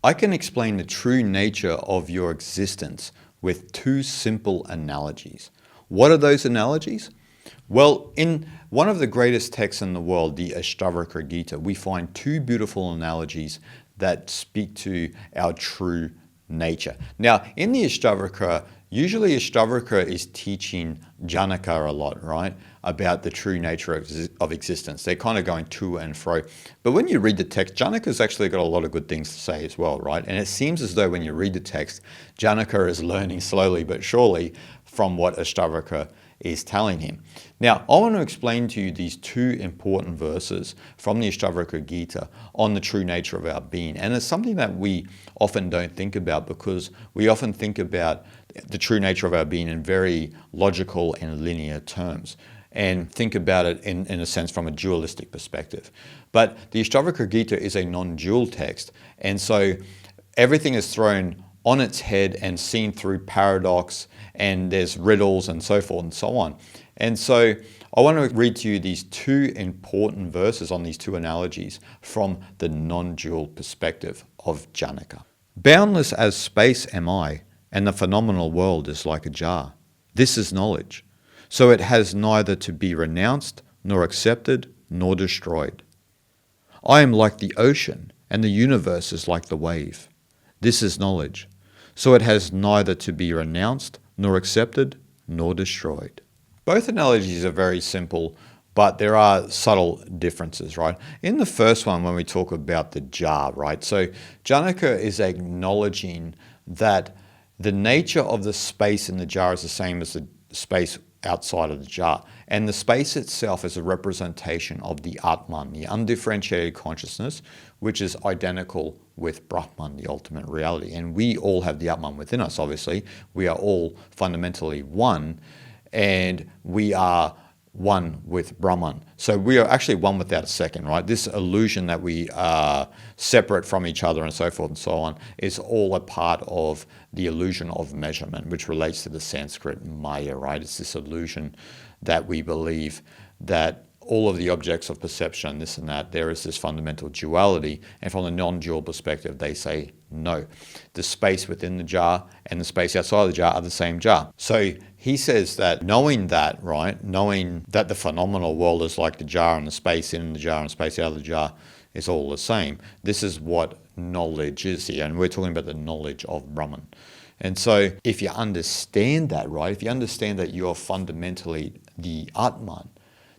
I can explain the true nature of your existence with two simple analogies. What are those analogies? Well, in one of the greatest texts in the world, the Ashtavakara Gita, we find two beautiful analogies that speak to our true nature. Now, in the Ashtavakara, usually Ashtavakara is teaching Janaka a lot, right? About the true nature of existence. They're kind of going to and fro. But when you read the text, Janaka's actually got a lot of good things to say as well, right? And it seems as though when you read the text, Janaka is learning slowly but surely from what Ashtavakara is telling him. Now, I want to explain to you these two important verses from the Ashtavakara Gita on the true nature of our being. And it's something that we often don't think about, because we often think about the true nature of our being in very logical and linear terms, and think about it in a sense from a dualistic perspective. But the Ashtavakara Gita is a non-dual text, and so everything is thrown on its head and seen through paradox, and there's riddles and so forth and so on. And so I want to read to you these two important verses on these two analogies from the non-dual perspective of Janaka. Boundless as space am I, and the phenomenal world is like a jar. This is knowledge. So it has neither to be renounced, nor accepted, nor destroyed. I am like the ocean, and the universe is like the wave. This is knowledge. So it has neither to be renounced, nor accepted, nor destroyed. Both analogies are very simple, but there are subtle differences, right? In the first one, when we talk about the jar, right? So Janaka is acknowledging that the nature of the space in the jar is the same as the space outside of the jar. And the space itself is a representation of the Atman, the undifferentiated consciousness, which is identical with Brahman, the ultimate reality. And we all have the Atman within us, obviously. We are all fundamentally one, and we are one with Brahman. So we are actually one without a second, right? This illusion that we are separate from each other and so forth and so on is all a part of the illusion of measurement, which relates to the Sanskrit Maya, right? It's this illusion that we believe that all of the objects of perception, this and that, there is this fundamental duality. And from the non-dual perspective, they say no. The space within the jar and the space outside the jar are the same jar. So he says that knowing that, right, knowing that the phenomenal world is like the jar, and the space in the jar and space out of the jar is all the same. This is what knowledge is here. And we're talking about the knowledge of Brahman. And so if you understand that, right, if you understand that you're fundamentally the Atman,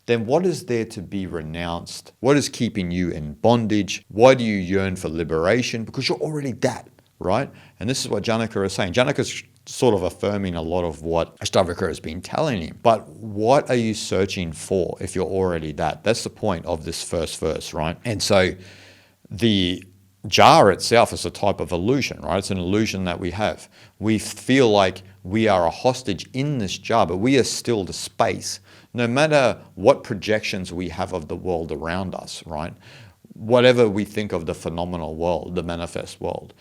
then what is there to be renounced? What is keeping you in bondage? Why do you yearn for liberation? Because you're already that, right? And this is what Janaka is saying. Janaka is sort of affirming a lot of what Ashtavakara has been telling him. But what are you searching for if you're already that? That's the point of this first verse, right? And so the jar itself is a type of illusion, right? It's an illusion that we have. We feel like we are a hostage in this jar, but we are still the space. No matter what projections we have of the world around us, right? Whatever we think of the phenomenal world, the manifest world.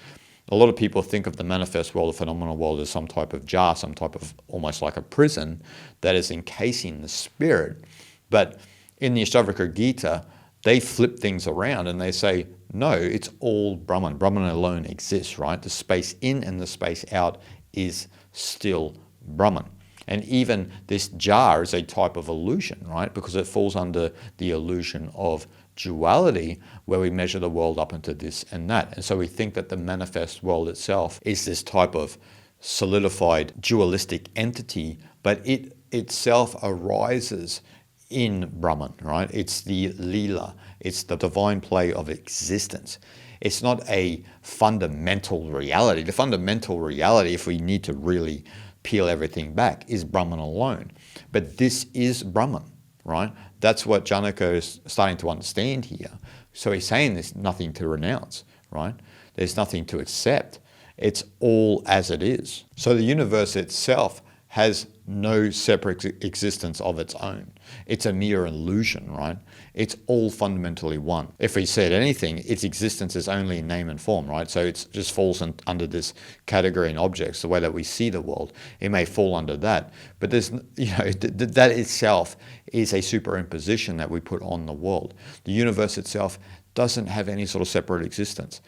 A lot of people think of the manifest world, the phenomenal world, as some type of jar, some type of almost like a prison that is encasing the spirit. But in the Ashtavakara Gita, they flip things around and they say, no, it's all Brahman. Brahman alone exists, right? The space in and the space out is still Brahman. And even this jar is a type of illusion, right? Because it falls under the illusion of duality, where we measure the world up into this and that. And so we think that the manifest world itself is this type of solidified dualistic entity, but it itself arises in Brahman, right? It's the Leela, it's the divine play of existence. It's not a fundamental reality. The fundamental reality, if we need to really peel everything back, is Brahman alone. But this is Brahman, right? That's what Janaka is starting to understand here. So he's saying there's nothing to renounce, right? There's nothing to accept. It's all as it is. So the universe itself has no separate existence of its own. It's a mere illusion, right? It's all fundamentally one. If we said anything, its existence is only in name and form, right? So it just falls under this category in objects, the way that we see the world. It may fall under that, but there's, that itself is a superimposition that we put on the world. The universe itself doesn't have any sort of separate existence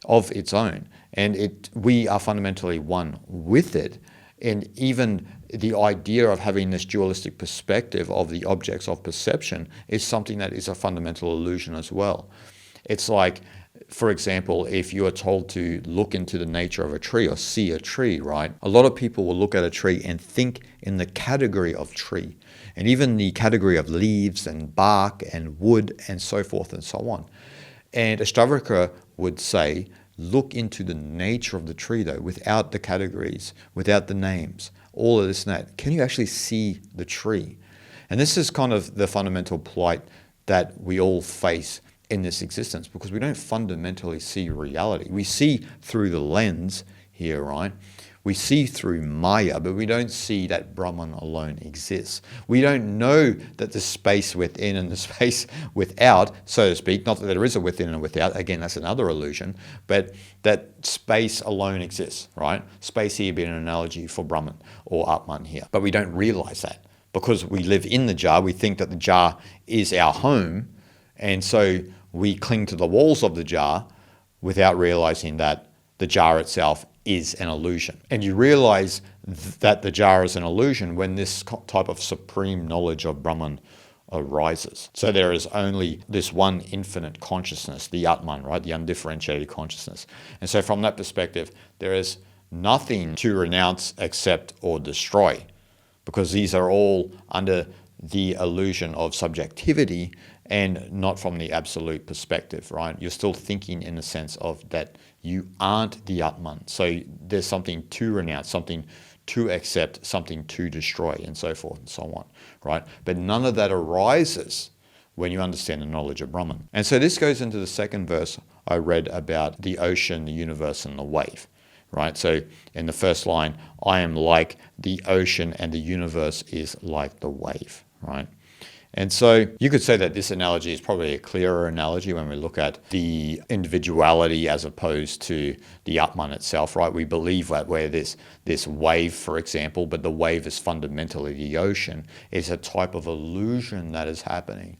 of its own. And we are fundamentally one with it. And even the idea of having this dualistic perspective of the objects of perception is something that is a fundamental illusion as well. It's like, for example, if you are told to look into the nature of a tree or see a tree, right? A lot of people will look at a tree and think in the category of tree, and even the category of leaves and bark and wood and so forth and so on. And Ashtavakara would say, look into the nature of the tree though, without the categories, without the names, all of this and that. Can you actually see the tree? And this is kind of the fundamental plight that we all face in this existence, because we don't fundamentally see reality. We see through the lens here, right? We see through Maya, but we don't see that Brahman alone exists. We don't know that the space within and the space without, so to speak, not that there is a within and a without, again, that's another illusion, but that space alone exists, right? Space here being an analogy for Brahman or Atman here. But we don't realize that because we live in the jar. We think that the jar is our home, and so we cling to the walls of the jar without realizing that the jar itself is an illusion. And you realize that the jar is an illusion when this type of supreme knowledge of Brahman arises. So there is only this one infinite consciousness, the Atman, right? The undifferentiated consciousness. And so from that perspective, there is nothing to renounce, accept, or destroy, because these are all under the illusion of subjectivity and not from the absolute perspective, right? You're still thinking in the sense of that you aren't the Atman. So there's something to renounce, something to accept, something to destroy, and so forth and so on, right? But none of that arises when you understand the knowledge of Brahman. And so this goes into the second verse I read about the ocean, the universe, and the wave, right? So in the first line, I am like the ocean and the universe is like the wave, right? And so you could say that this analogy is probably a clearer analogy when we look at the individuality as opposed to the Atman itself, right? We believe that we're this wave, for example, but the wave is fundamentally the ocean. It's a type of illusion that is happening.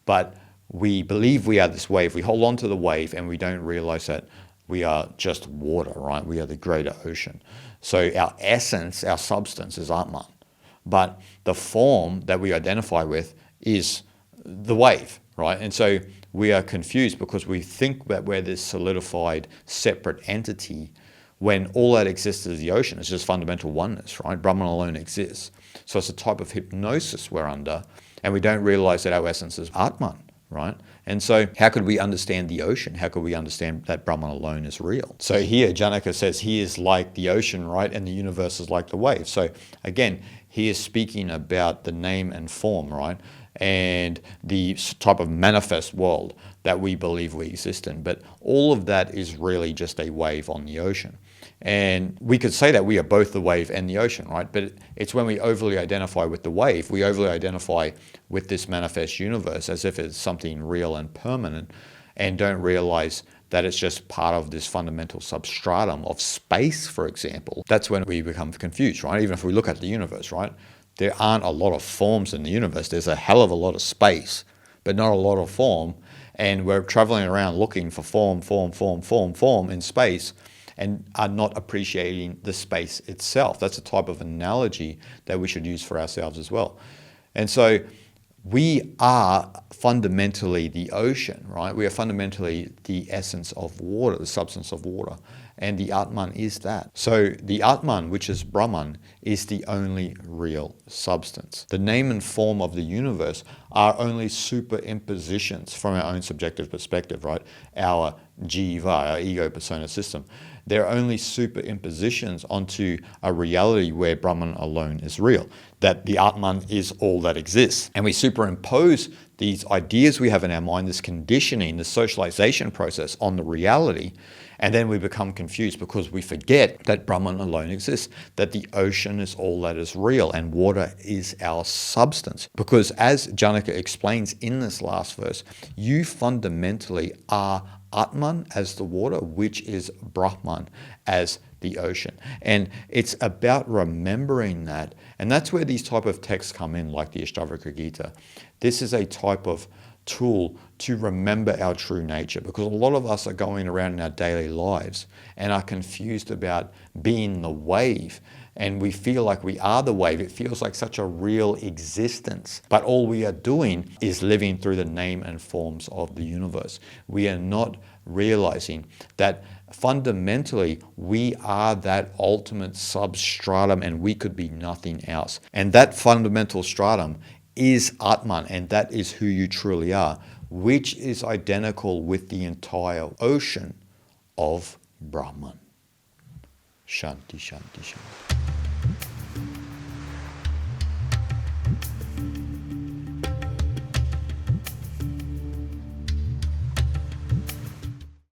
But we believe we are this wave. We hold on to the wave and we don't realize that we are just water, right? We are the greater ocean. So our essence, our substance is Atman. But the form that we identify with is the wave, right? And so we are confused because we think that we're this solidified, separate entity when all that exists is the ocean. It's just fundamental oneness, right? Brahman alone exists. So it's a type of hypnosis we're under, and we don't realize that our essence is Atman, right? And so how could we understand the ocean? How could we understand that Brahman alone is real? So here Janaka says he is like the ocean, right? And the universe is like the wave. So again, he is speaking about the name and form, right? And the type of manifest world that we believe we exist in. But all of that is really just a wave on the ocean. And we could say that we are both the wave and the ocean, right? But it's when we overly identify with the wave, we overly identify with this manifest universe as if it's something real and permanent, and don't realize that it's just part of this fundamental substratum of space, for example. That's when we become confused, right? Even if we look at the universe, right? There aren't a lot of forms in the universe. There's a hell of a lot of space, but not a lot of form. And we're traveling around looking for form in space and are not appreciating the space itself. That's a type of analogy that we should use for ourselves as well. And so we are fundamentally the ocean, right? We are fundamentally the essence of water, the substance of water. And the Atman is that. So the Atman, which is Brahman, is the only real substance. The name and form of the universe are only superimpositions from our own subjective perspective, right? Our jiva, our ego persona system. They're only superimpositions onto a reality where Brahman alone is real, that the Atman is all that exists. And we superimpose these ideas we have in our mind, this conditioning, this socialization process on the reality, and then we become confused because we forget that Brahman alone exists, that the ocean is all that is real and water is our substance. Because as Janaka explains in this last verse, you fundamentally are Atman as the water, which is Brahman as the ocean. And it's about remembering that. And that's where these type of texts come in, like the Ashtavakara Gita. This is a type of tool to remember our true nature, because a lot of us are going around in our daily lives and are confused about being the wave, and we feel like we are the wave. It feels like such a real existence, but all we are doing is living through the name and forms of the universe. We are not realizing that fundamentally we are that ultimate substratum and we could be nothing else. And that fundamental stratum is Atman, and that is who you truly are, which is identical with the entire ocean of Brahman. Shanti, Shanti, Shanti.